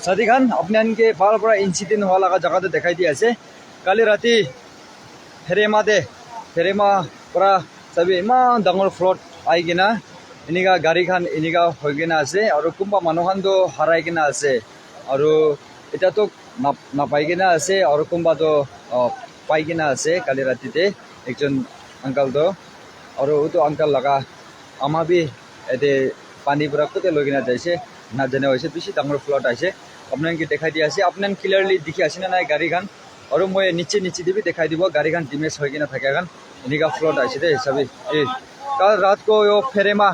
সাদি খান আপোনালোকে ভাল পৰা ইনচিডেণ্ট হোৱা লগা জেগাটো দেখাই দি আছে। কালি ৰাতি ফেৰেমা পৰা চাবি ইমান ডাঙৰ ফ্লড আহি কিনা এনেকা গাড়ীখন এনেকা হৈ কিনা আছে আৰু কোনোবা মানুহখনতো হাৰাই কিনা আছে আৰু এতিয়াতো নাপাই কিনা আছে আৰু কোনোবাতো পাই কিনা আছে কালি ৰাতিতে একজন আংকালটো আৰু এইটো আংকাল লগা আমাৰ বি এতে পানীৰ পৰা কোতে লৈ কিনা যাইছে নাজানে হৈছে বেছি ডাঙৰ ফ্লড আহিছে আপোনালোকে দেখাই দি আছে। আপোনালোকে ক্লিয়াৰলি দেখি আছে না নাই গাড়ীখন আৰু মই নিচে দিবি দেখাই দিব গাড়ীখন ডিমেজ হৈ কিনা থাকে এখন এনেকা ফ্লড আহিছে দেই চাবি। कल रात को यो फेरेमा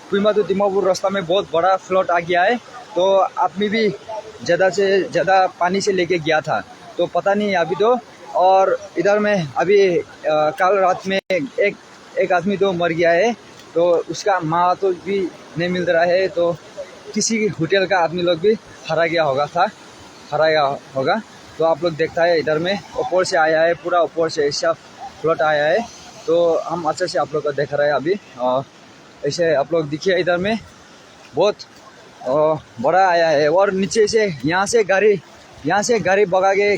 कुइमा तो दिमापुर रास्ता में बहुत बड़ा फ्लड आ गया है, तो आदमी भी ज़्यादा से ज़्यादा पानी से लेके गया था, तो पता नहीं अभी तो। और इधर में अभी कल रात में एक आदमी तो मर गया है, तो उसका माँ तो भी नहीं मिल रहा है, तो किसी होटल का आदमी लोग भी हरा गया होगा। तो आप लोग देखता है इधर में ऊपर से आया है, पूरा ऊपर से ऐसा फ्लड आया है, तो हम अच्छे से आप लोग को देख रहे हैं अभी। ऐसे आप लोग देखिए इधर में बहुत बड़ा आया है और नीचे से यहाँ से गाड़ी भगा के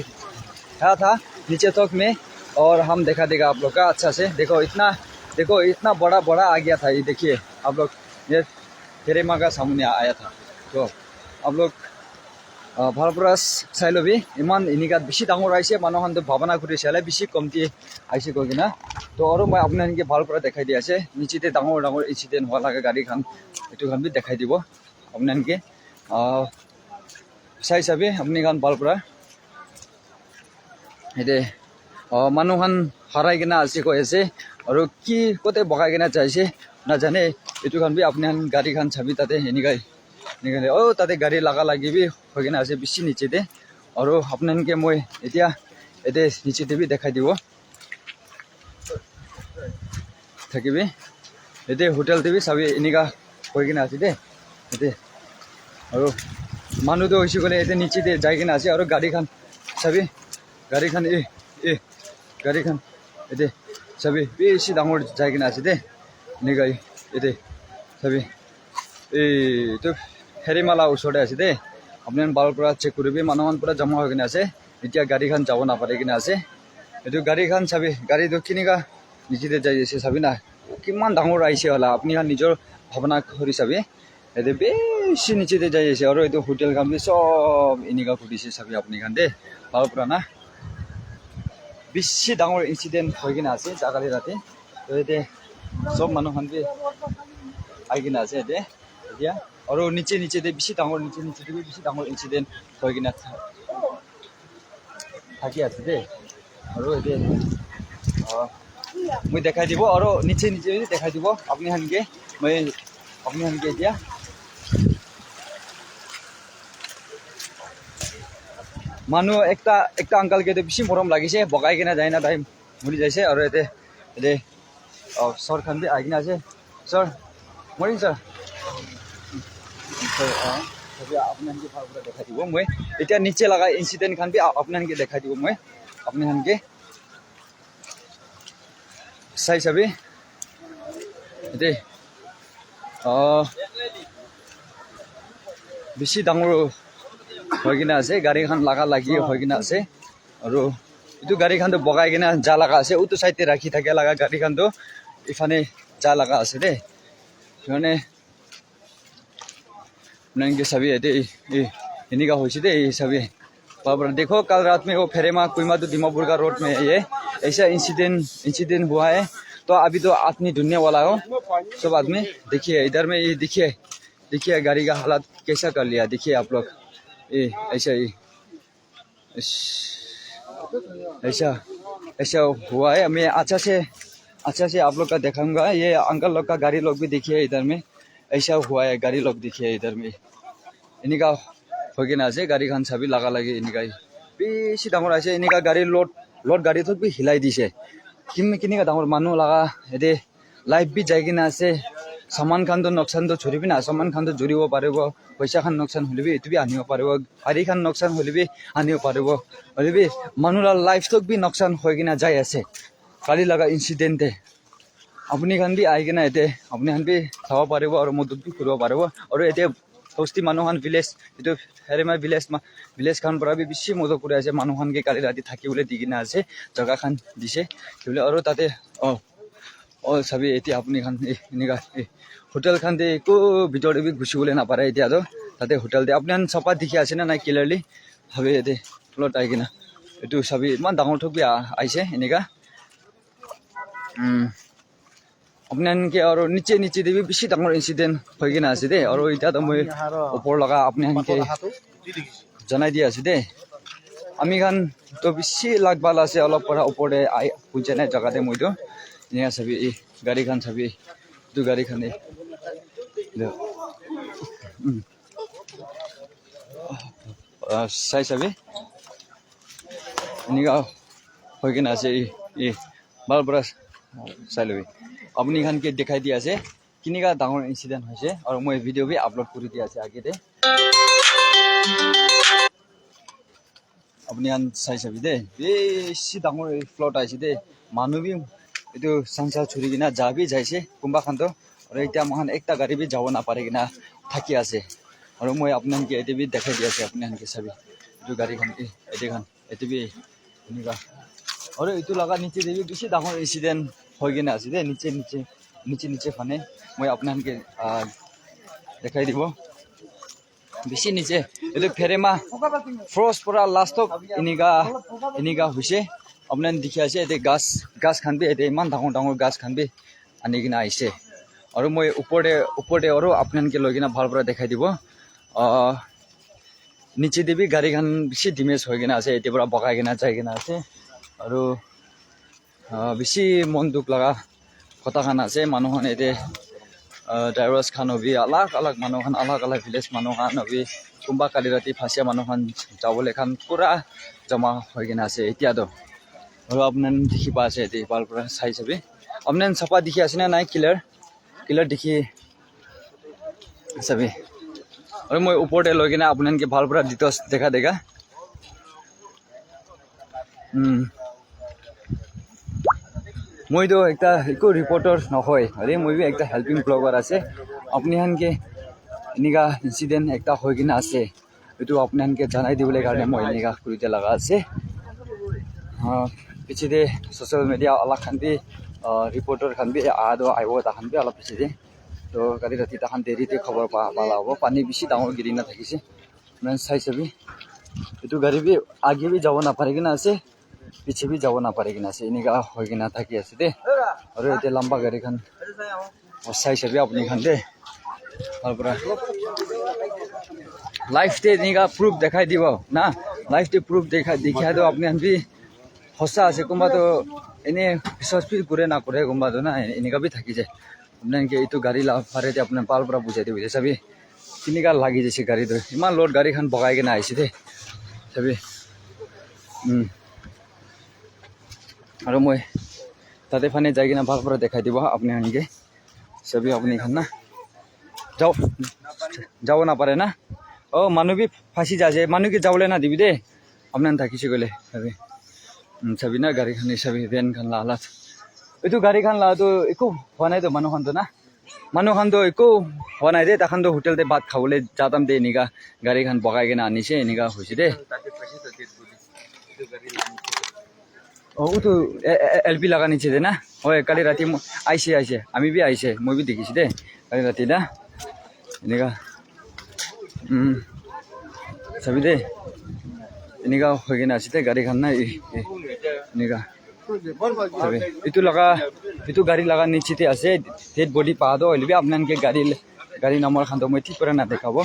आया था नीचे तक में, और हम देगा आप लोग का अच्छा से। देखो इतना बड़ा आ गया था, ये देखिए आप लोग, ये फेरेमा का सामने आया था। तो आप लोग ভাল পৰা চাই ল'বি ইমান এনেকাত বেছি ডাঙৰ আহিছে, মানুহখনতো ভাৱনা কৰি চালে বেছি কমটি আহিছে কৈ কিনা। তো আৰু মই আপোনালোকে ভাল পৰা দেখাই দি আছে নিচেতে ডাঙৰ ইনচিডেণ্ট হোৱা লাগে গাড়ীখন, এইটোখন বি দেখাই দিব আপোনালোকে চাই চাবি আপুনিখন ভাল পৰা। এতিয়া মানুহখন হাৰাই কিনা আছে কৈ আছে আৰু কি ক'তে বগাই কিনা যাইছে নাজানে, এইটোখন বি আপুনি গাড়ীখন চাবি তাতে এনেকাই তাতে গাড়ী লাগিবি হৈ কিনে আছে বেছি নিচেতে। আৰু আপোনালোকে মই এতিয়া নিচেতে বি দেখাই দিব থাকিবি, এতিয়া হোটেলতে বি চাবি এনেকা হৈ কিনে আছে দেই। এতিয়া আৰু মানুহটো হৈছে গ'লে এতিয়া নিচেতে যাই কিনে আছে আৰু গাড়ীখন চাবি, গাড়ীখন এতিয়া চাবি বেছি ডাঙৰ যাই কিনে আছে দেই এনেকাই। এতিয়া চাবি এইটো ফেৰীমালা ওচৰতে আছে দেই, আপোনালোকে বাৰৰ পৰা চেক কৰিবি, মানুহখন পূৰা জমা হৈ কিনে আছে। এতিয়া গাড়ীখন যাব নাপাৰে কিনে আছে, এইটো গাড়ীখন চাবি, গাড়ীটো কেনেকা নিচেতে যাই আছে চাবি না, কিমান ডাঙৰ আহিছে হ'লা আপুনি নিজৰ ভাৱনা কৰি চাবি। এইটো বেছি নিচেতে যাই আছে আৰু এইটো হোটেলখন বি চব এনেকা কৰিছে চাবি আপুনিখন দেই বাৰৰ পৰা না। বেছি ডাঙৰ ইনচিডেণ্ট হৈ কিনে আছে কালি ৰাতি। তো এতিয়া চব মানুহখন বি আহি কিনে আছে এতিয়া আৰু নিচেতে বেছি ডাঙৰ বেছি ডাঙৰ ইনচিডেণ্ট হৈ কিনে থাকি আছে দেই। আৰু এতিয়া মই দেখাই দিব আৰু নিচে দেখাই দিব আপুনিখনকে এতিয়া মানুহ একটা আংকালকে বেছি মৰম লাগিছে, বগাই কিনে যায় না তাই মৰি যাইছে। আৰু এতিয়া চৰখন বি আহি কিনে আছে, ছাৰ মৰিম ছাৰ আপোনালোকে ভাল পৰা দেখাই দিব মই এতিয়া নিচে লগা ইনচিডেণ্টখন বি আপোনালোকে দেখাই দিব মই আপোনালোকে চাই চাবি দেই। বেছি ডাঙৰ হৈ কিনে আছে, গাড়ীখন লাগি হৈ কিনে আছে আৰু এইটো গাড়ীখনটো বগাই কিনে যা লগা আছে, উটো চাইডে ৰাখি থাকে লগা গাড়ীখনটো ইফালে যা লগা আছে দেই। সেইকাৰণে আপনাকে सभी इन्हीं हो सभी देखो कल रात में वो फेरेमा कुइमा तो दिमापुर का रोड में ये ऐसा इंसिडेंट हुआ है। तो अभी तो आदमी ढूंढने वाला हो सब आदमी। देखिए इधर में ये देखिए गाड़ी का हालत कैसा कर लिया, देखिए आप लोग ऐसा हुआ है। मैं अच्छा से आप लोग का दिखाऊंगा। ये अंकल लोग का गाड़ी लोग भी देखिए इधर में ऐसा हुआ है, गाड़ी लोग देखिए इधर में इनका हो गया ना से गाड़ी खान सभी लगी इनका बेसि डांगर आसे इनका गाड़ी लोड गाड़ी तो भी हिलाई दिसे किनेका डांगर मानु लगा ये लाइफ भी जाएगी ना से सामान खान तो नुकसान तो छोड़ी भी ना, सामान खान तो जुड़ब पारे, पैसा खान नुकसान होले भी ये आनिब पारे, गाड़ी खान नुकसान होले भी आनिब पारे, भी मानुला लाइफ तक भी नुकसान हो किना जाए आसे काली लगा इन्सिडेंट है। अपनी खान भी आई किना अपनी खान भी चाब पारे और मदद भी कर पारे। और ये হস্তি মানুহখন ভিলেজ এইটো ফেৰেমা ভিলেজ খান পৰা বেছি মজা কৰি আছে মানুহখনকে কালি ৰাতি থাকিবলৈ দি কিনে আছে জগা খান দিছে সেইবুলি আৰু তাতে চাবি এতিয়া আপুনি খান এনেকুৱা হোটেল খান দে একো ভিতৰত গুচিবলৈ নাপাৰে এতিয়াতো তাতে হোটেল দিয়ে আপুনি চপা দেখি আছে না নাই ক্লিয়াৰলি ভাবি ইয়াতে ফ্লট আহি কিনা এইটো চাবি ইমান ডাঙৰ ঠপি আহিছে এনেকুৱা আপোনালোকে আৰু নিচে দেবি বেছি ডাঙৰ ইনচিডেণ্ট হৈ কিনে আছে দেই আৰু এতিয়াতো মই ওপৰ লগা আপোনালোকে জনাই দি আছো দেই আমি খান তো বেছি লাগ ভাল আছে অলপ পৰা ওপৰতে পুজা নাই জেগাতে মইতো এনেকুৱা চাবি এই গাড়ীখন চাবি এইটো গাড়ীখন চাই চাবি এনেকুৱা হৈ কিনে আছে এই ভাল পৰা চাই ল'বি আপুনি খানকে দেখাই দি আছে কেনেকুৱা ডাঙৰ ইনচিডেণ্ট হৈছে আৰু মই ভিডিঅ' বি আপলোড কৰি দি আছে আগতে আপুনি খান চাই চাবি দেই বেছি ডাঙৰ ফ্লট আহিছে দেই মানুহ বি এইটো চাঞ্চা চুৰি কিনা যাবি যাইছে কোনোবা খানতো আৰু এতিয়া মহান একটা গাড়ী বি যাব নাপাৰে কিনা থাকি আছে আৰু মই আপোনালোকে এইটো বি দেখাই দি আছে আপোনালোকে চাবি এইটো গাড়ীখন এইটো বি এনেকুৱা আৰু এইটো লগা নিচে দেবি বেছি ডাঙৰ ইনচিডেণ্ট হৈ কিনে আছে দেই নিচে ফানে মই আপোনালোকে দেখাই দিব বেছি নিচে এইটো ফেৰেমা ফাৰ্ষ্ট পৰা লাষ্টত এনেকুৱা হৈছে আপোনালোকে দেখি আছে এতিয়া গাছ খান বি এতিয়া ইমান ডাঙৰ গাছ খান বি আনি কিনে আহিছে আৰু মই ওপৰতে আৰু আপোনালোকে লৈ কিনে ভাল পৰা দেখাই দিব নিচে দেবি গাড়ীখন বেছি ডেমেজ হৈ কিনে আছে এতিয়া পৰা বগাই কিনে যাই কিনে আছে আৰু বেছি মন দুখ লগা কথা খান আছে মানুহখন এতিয়া ড্ৰাইভাৰ্ছ খান হবি আলাগ মানুহখন আলাগ ভিলেজ মানুহখন হবি কোনোবা কালি ৰাতি ফাঁচিয়া মানুহখন যাবলৈ খান পূৰা জমা হৈ কিনে আছে এতিয়াতো আৰু আপোনাৰ দেখি পাই আছে এতিয়া ভাল পৰা চাই চাবি আপোনাৰ চাফা দেখি আছে নে নাই ক্লিয়াৰ দেখি চাবি আৰু মই ওপৰতে লৈ কিনে আপোনালোকে ভাল পৰা ডিটেইলছ দেখা মইতো একটা একো ৰিপৰ্টাৰ নহয় আৰে মই বি একটা হেল্পিং ব্লগাৰ আছে আপোনালোকে এনেকুৱা ইনচিডেণ্ট একটা হৈ কিনে আছে এইটো আপোনালোকে জনাই দিবলৈ কাৰণে মই এনেকুৱা কৰিতে লগা আছে পিছতে ছ'চিয়েল মিডিয়া অলপ খান বি ৰিপৰ্টাৰ খান বি আহিব তাখান বি অলপ পিছতে তো কালি ৰাতি তাখান দেৰিতে খবৰ পালা হ'ব পানী বেছি ডাঙৰ গিৰি নাথাকিছে মানে চাই চাবি এইটো গাড়ী বি আগে বি যাব নাপাৰে কিনে আছে পিছে বি যাব নাপাৰে কিনে আছে এনেকুৱা হৈ কিনে থাকি আছে দেই আৰু এতিয়া লম্বা গাড়ীখন চাই চাবি আপুনি খান দেই ভাল পৰা লাইফতে এনেকুৱা প্ৰুফ দেখাই দিব না লাইফতে প্ৰুফ দেখাই দিব আপুনি বি সঁচা আছে কোনোবাতো এনেই বিশ্বাস বি কৰে নকৰে কোনোবাতো না এনেকুৱা বি থাকি যায় আপোনালোকে এইটো গাড়ী পাৰে আপোনাৰ পাল পৰা বুজাই দিব চাবি কেনেকুৱা লাগি যাইছে গাড়ীটো ইমান লোড গাড়ীখন বগাই কিনে আহিছে দেই চাবি আৰু মই তাতে ফানে যাই কিনে ভাল পৰা দেখাই দিব আপোনালোকে চাবি আপুনি খান না যাব নাপাৰে না মানুহ বি ফাঁচি যাইছে মানুহকে যাবলৈ নাদিবি দেই আপোনাৰ থাকিছে গ'লে চাবি না গাড়ীখন চাবি ভেনখন লালাত এইটো গাড়ীখন লাটো একো হোৱা নাইতো মানুহখনতো একো হোৱা নাই দেই তাখানতো হোটেলতে ভাত খাবলৈ যাতাম দেই এনেকুৱা গাড়ীখন বগাই কিনে আনিছে এনেকুৱা হৈছে দেই ওটো LP লগা নিচে দে না হয় কালি ৰাতি আহিছে আমি বি আহিছে মই বি দেখিছোঁ দেই কালি ৰাতি না এনেকুৱা চাবি দেই এনেকুৱা হৈ কিনে আছে দেই গাড়ীখন না এনেকুৱা এইটো গাড়ী লগা নিশ্চিতে আছে ডেড বডি পাহাটো হ'লে আপোনালোকে গাড়ী নম্বৰ খানটো মই ঠিক কৰা নেদেখাব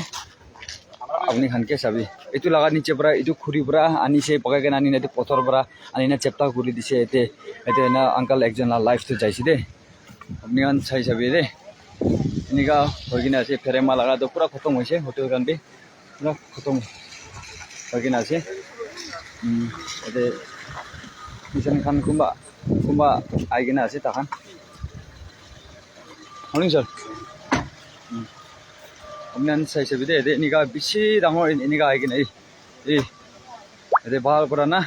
আপুনি খানকে চাবি এইটো লগা নিচে পৰা এইটো খুৰীৰ পৰা আনিছে পকাই কিনে আনি এইটো পথৰ পৰা আনি চেপ্টা কৰি দিছে এতিয়া না আংকাল একজন লাইফটো যাইছে দেই আপুনি খান চাই চাবি দেই এনেকুৱা হৈ কিনে আছে ফেৰেমা লগাটো পূৰা খতম হৈছে হোটেলখন বি পূৰা খতম হৈ কিনে আছে এতিয়া কিচেনখন কোনোবা আহি কিনে আছে তাখান শুনিছ আপোনাৰ চাই চাবি দেই এনেকুৱা বেছি ডাঙৰ এনেকুৱা আহি কিনে এই এতিয়া ভাল পৰা না